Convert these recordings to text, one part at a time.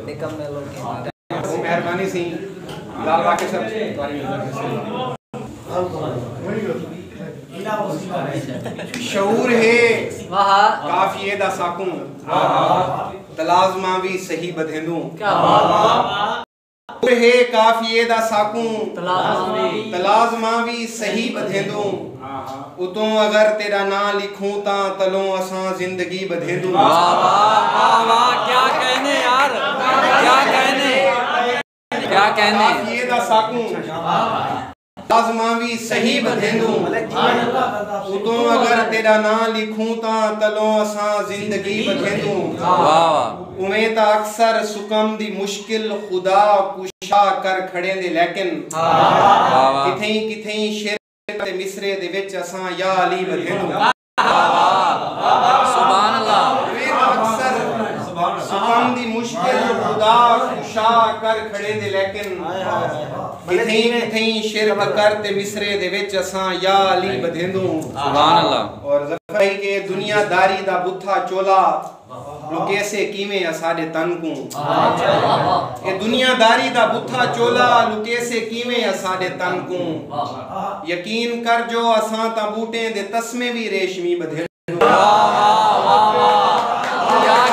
निकम्मे लोग मेहरबानी सी लाल बाकी सब शऊर है काफिए दा साकूं तलाज़मा भी सही बधेंदू है काफिए दा साकूं तलाज़मा भी सही बधेंदू उतों अगर तेरा ना लिखूं ता तलों असां जिंदगी बधेंदू। वाह वाह वाह क्या कहने यार, क्या कहने, क्या कहने। काफिए दा साकूं तलाज़मा भी सही बधेंदू उतों अगर तेरा ना लिखूं ता तलों असां जिंदगी बधेंदू। उमें ता अक्सर सुकम दी मुश्किल खुदा कुशा कर खड़े दे लेकिन किथें किथें शेर ते मिसरे दे विच असां या अली बधेंदू। सुभान अल्लाह। अक्सर सुकम दी मुश्किल खुदा कुशा कर खड़े दे लेकिन किथें किथें शिरक कर ते मिसरे दे विच असां या अली बधेंदू। सुभान अल्लाह। और ज़फ़र के दुनियादारी दा बुथा चोला लुकेसे कीमे असाडे तन को ए दुनियादारी दा बुथा चोला लुकेसे कीमे असाडे तन को यकीन कर जो असां ता बूटे दे तस्मे भी रेशमी बधेंदू। क्या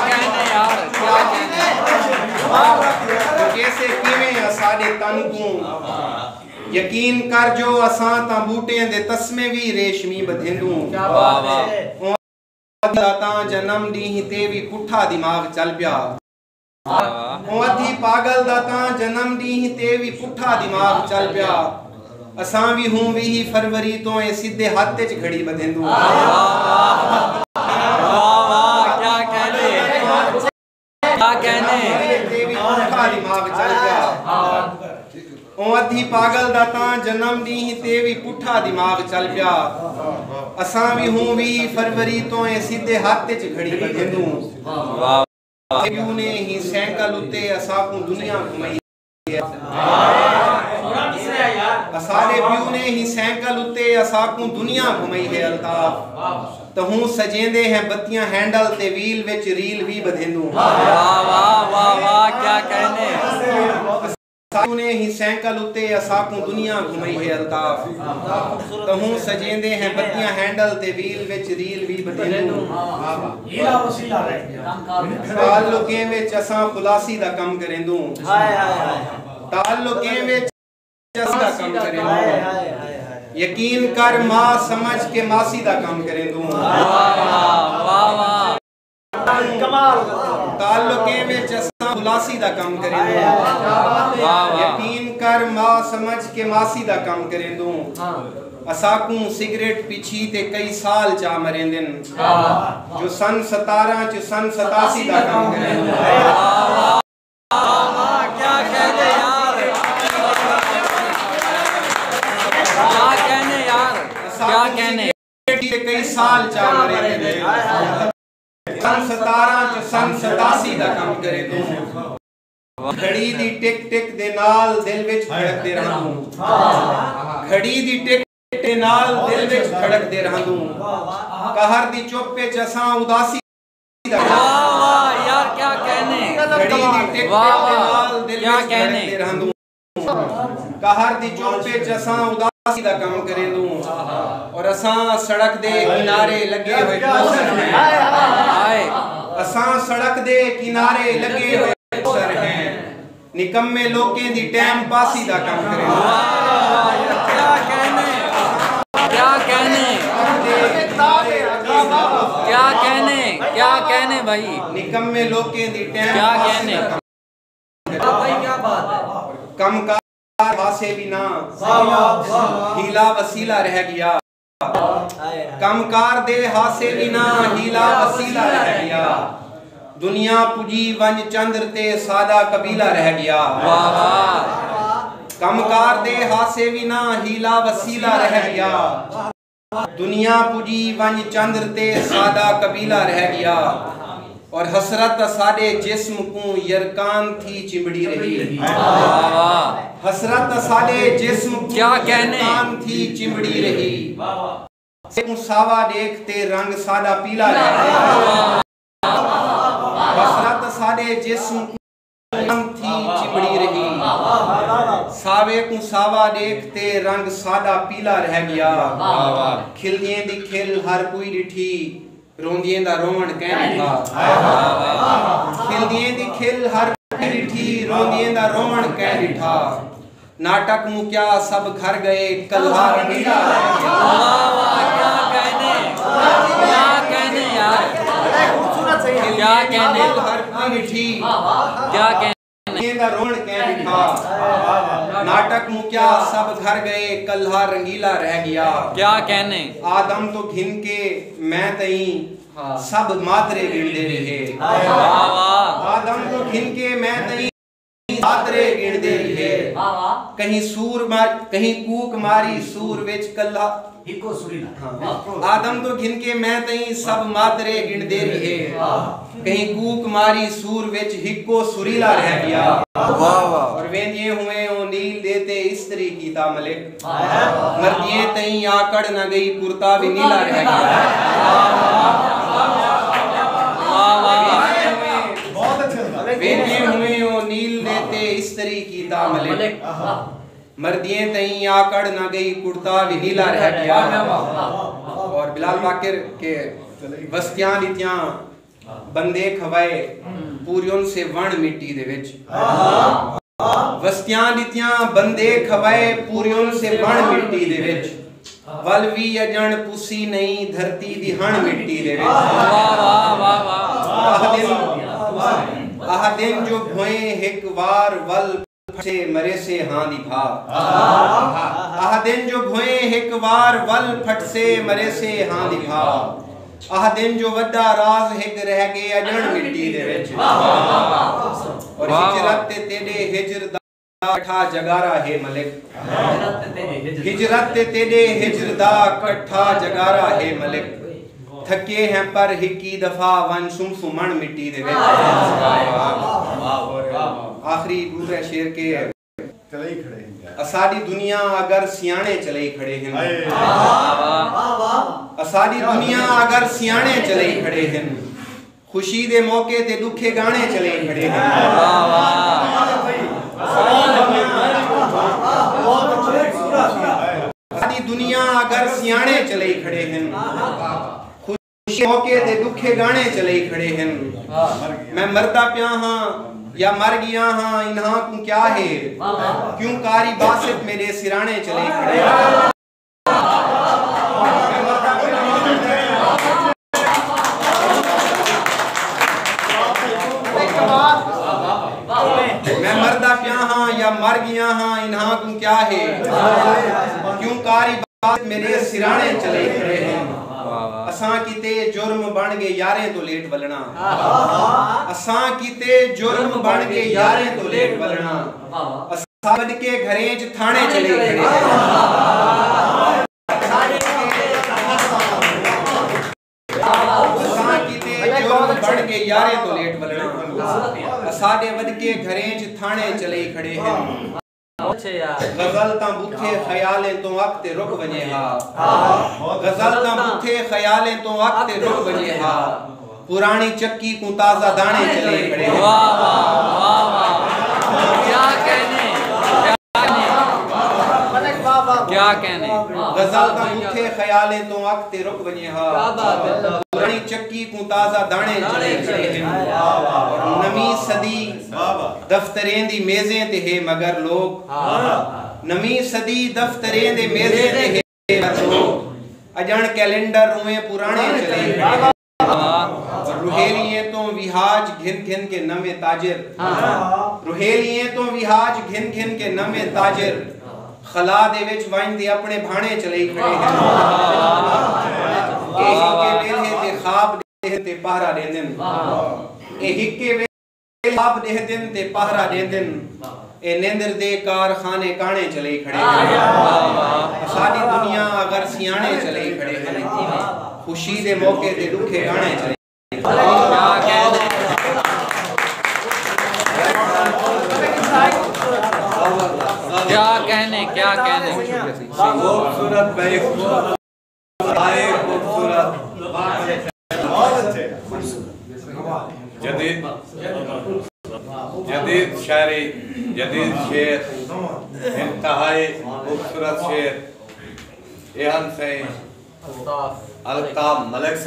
कहने यार, क्या कहने। लुकेसे कीमे असाडे तन को यकीन कर जो असां ता बूटे दे तस्मे भी रेशमी बधेंदू। वाह वाह। दाता जन्म दी ते भी पुठा दिमाग चल पिया अधी पागल दाता जन्म दी ते भी पुठा दिमाग चल पिया असां भी हूं भी फरवरी तो ए सीधे हाथ च घड़ी बधेंदू। वाह वाह क्या कहने, क्या कहने। ते भी पुठा दिमाग चल पिया अधी पागल दाता जन्म दी ते भी पुठा दिमाग चल पिया असां भी हूं भी फरवरी तो ए सीधे हाथ च घड़ी बधेंदू। वाह प्यू ने ही साइकिल उते असां को दुनिया घुमाई असाडे प्यू ने ही साइकिल उते असां को दुनिया घुमाई है अल्ताफ तो हूं सजेंदे हैं बत्तियां हैंडल ते व्हील विच रील भी बधेंदू। वाह वाह वाह वाह क्या कहने। ने ही साइकिल उते असां को दुनिया घुमाई है अल्ताफ तो हूं सजेंदे हैं बत्तियां हैंडल ते व्हील विच रील भी बधेंदू। हीला वसीला रह गया ताल्लुकें विच असां खुलासी दा काम करेंदू। ताल्लुकें विच असां दा काम करेंदू यकीन कर मां समझ के मासी दा काम करेंदू। वाह वाह कमाल। ताल्लुकें विच असां खुलासी दा काम करेंदू यकीन कर मां समझ के मासी दा काम करेंदू असां को सिगरेट पीछी ते कई साल चा मरेंदन जो सन 17 च सन 87 दा काम करेंदू। क्या कहने यार, क्या कहने यार, क्या कहने। कई साल चा मरेंदन सन 17 च सन 87 दा काम करेंदू घड़ी दी टिक टिक दे नाल दिल विच धड़कदे रहंदू घड़ी दी टिक दे नाल दिल विच धड़कदे रहंदू कहर दी चुप विच असां उदासी वाह वाह यार क्या कहने। घड़ी दी टिक टिक दे नाल दिल क्या विच कहने। धड़कदे रहंदू कहर दी चुप विच असां उदासी दा काम करेंदू और असां सड़क दे किनारे लगे हुए पोस्टर हैं असां सड़क दे किनारे लगे हुए पोस्टर हैं निकम्मे लोकें दी टाइम पासी दा काम करेंदू। क्या कहने, क्या कहने, क्या कहने, क्या कहने भाई। निकम्मे लोकें दी टाइम क्या कहने। भाई क्या बात है। कम कार हासे भी ना हीला वसीला रह गया कमकार दे हासे भी ना हीला वसीला रह गया दुनिया पुजी वंज चंद्र ते सादा कबीला रह गया। वाह वाह। कमकार दे हासे भी ना हीला वसीला रह गया दुनिया पुजी वंज चंद्र ते सादा कबीला रह गया और हसरत साडे जिस्म को यरकान थी चिमड़ी रही। हसरत साडे जिस्म को क्या कहने। यरकान थी चिमड़ी रही सावा देखते रंग सादा पीला रह गया। हसरत साडे जिस्म थी चिमड़ी रही, सावे को सावा देखते रंग सादा पीला रह गया। खिलदिएं दी खिल हर कोई डिठी, रोंदिएं दा रोवण कह डिठा। खिलदिएं दी खिल हर कोई डिठी, रोंदिएं दा रोवण कह डिठा। नाटक मुक्या सब घर गए, कल्हा रंगीला रह गया। क्या कहने यार, क्या कहने, हर कोई डिठी, क्या कहने, दा रोवण कह डिठा। नाटक मुक्या सब घर गए, कल्हा रंगीला रह गया। क्या कहने, आदम तो घिन के मैं तई सब मातरे गिनदे रहे। आदम तो घिन के मैं तई मातरे गिनदे रहे। कहीं सूर मार कहीं कूक मारी सूर विच कल्हा हिको सुरीला। आदम तो घिन के मैं तई सब मातरे गिनदे रहे। कहीं कूक मारी सूर विच हिको सुरीला रह गया। और वेंदिए हुए ओ नील देते इस्त्री कीता मलिक, मर्दिए तई आकड़ न गई कुर्ता भी नीला रह गया। वेंदिए हुए ओ नील देते इस्त्री कीता मलिक, मर्दिए तई आकड़ न गई कुर्ता भी नीला रह गया। और बिलाल बाकिर के बस्तियां दित्यां बंदे खवाए पूरियों से वण मिट्टी दे विच। बस्तियां दित्यां बंदे खवाए पूरियों से वण मिट्टी दे विच। वल वी अजण पुसी नहीं धरती दी हण मिट्टी दे विच। आह दिन जो भोए हिक वार वल फटे मरे से हां दी भा। आह दिन जो भोए हिक वार वल फट से मरे से हां दी भा। आह दिन जो वड्डा राज हिक रह गए अजण मिट्टी दे विच। और हिजरत ते तेरे हिजर दा कठा जगारा है मलिक। हिजरत ते तेरे हिजर दा कठा जगारा है मलिक। थके हैं पर हिकी दफा वन सुमसुमण मिट्टी दे विच। आखिरी दूसरे शेर के चले ही खड़े हैं। असाडी दुनिया अगर सियाने चले ही खड़े हैं। असाडी दुनिया अगर सियाने चले ही खड़े हैं। खुशी दे मौके ते दुखे गाने चले ही खड़े हैं। असाडी दुनिया अगर सियाने चले ही खड़े हैं। खुशी मौके ते दुखे गाने चले ही खड़े हैं। मैं मरदा पिया हां या मर गया हाँ इन्हां को क्या है, क्यों कारी बासित मेरे सिराने चले खड़े। मैं मरदा पिया हाँ या मर गया हाँ इन्हां को क्या है, क्यों कारी बासित मेरे सिराने चले खड़े हैं। असां किते जुर्म बन गए यारें तो लेट वलना। असां किते जुर्म बन गए यारें तो लेट वलना। असां वड के घरें च थाने चले खड़े। असां किते जुर्म बन गए यारें तो लेट वलना। असाडे वड के घरें च थाने चले खड़े हैं। गजल ता बुथे ख्यालें तो वक्त रुक वने हा। गजल ता बुथे ख्यालें तो वक्त रुक वने हा। पुरानी चक्की को ताजा दाने चले खड़े। वाह वाह वाह, क्या कहने, क्या कहने। गजल ता बुथे ख्यालें तो वक्त रुक वने हा। पुरानी चक्की को ताजा दाने चले खड़े हैं। और नवी सदी दफ्तरें दी मेज़ें ते है मगर लोग। नवी सदी दफ्तरें दे मेज़ें ते है मगर लोग। अजण कैलेंडर रुए पुराने चले खड़े। रुहेलिये तो विहाज घिन घिन के नवे ताजिर। रुहेलिये तो विहाज घिन घिन के नवे ताजिर। खला दे विच वाइन दे अपने भाणे चले खड़े हैं। ए हिक्के वेले ते ख्वाब दे ते पहरा देंदन। ए हिक्के वेले ख्वाब दे दिन ते पहरा देंदन। ए निंदर दे कारखाने काने चले खड़े हैं। साडी दुनिया अगर सियाने चले खड़े हैं। खुशी दे मौके ते दुखे गाने चले। क्या कहने, क्या कहने, क्या कहने। खूबसूरत भाई, खूबसूरत, बहुत अच्छे। जदीद जदीद शायरी, जदीद शेर, इंतहाई खूबसूरत शेर एहन से अल्ताफ मलिक